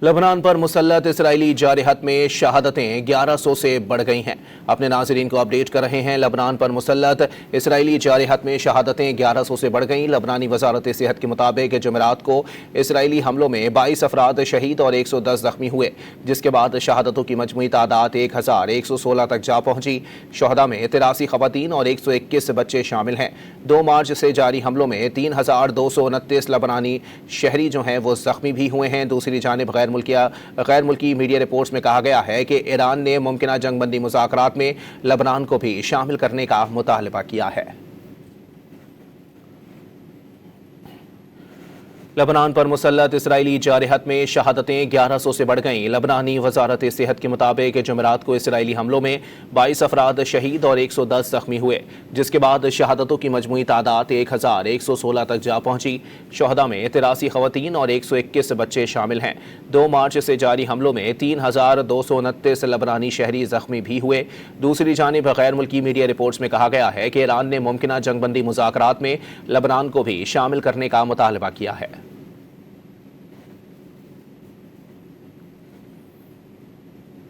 لبنان پر مسلط اسرائیلی جارحت میں شہادتیں 1100 سے بڑھ گئی ہیں۔ اپنے ناظرین کو اپڈیٹ کر رہے ہیں۔ لبنان پر مسلط اسرائیلی جارحت میں شہادتیں 1100 سے بڑھ گئیں۔ لبنانی وزارت صحت کے مطابق جمعرات کو اسرائیلی حملوں میں 22 افراد شہید اور 110 زخمی ہوئے، جس کے بعد شہادتوں کی مجموعی تعداد 1116 تک جا پہنچی۔ شہداء میں 83 خواتین اور 121 بچے شامل ہیں۔ 2 مارچ سے جاری حملوں میں 3229 لبنانی شہری جو ہیں وہ زخمی بھی ہوئے ہیں۔ دوسری جانب غیر ملکی میڈیا رپورٹس میں کہا گیا ہے کہ ایران نے ممکنہ جنگ بندی مذاکرات میں لبنان کو بھی شامل کرنے کا مطالبہ کیا ہے۔ لبنان پر مسلط اسرائیلی جارحت میں شہادتیں 1100 سے بڑھ گئیں۔ لبنانی وزارت صحت کے مطابق جمعرات کو اسرائیلی حملوں میں 22 افراد شہید اور 110 زخمی ہوئے، جس کے بعد شہادتوں کی مجموعی تعداد 1116 تک جا پہنچی۔ شہداء میں 83 خواتین اور 121 بچے شامل ہیں۔ 2 مارچ سے جاری حملوں میں 3229 لبنانی شہری زخمی بھی ہوئے۔ دوسری جانب غیر ملکی میڈیا رپورٹس میں کہا گیا ہے کہ ایران نے ممکنہ جنگ بندی مذاکرات میں لبنان کو بھی شامل کرنے کا مطالبہ کیا ہے۔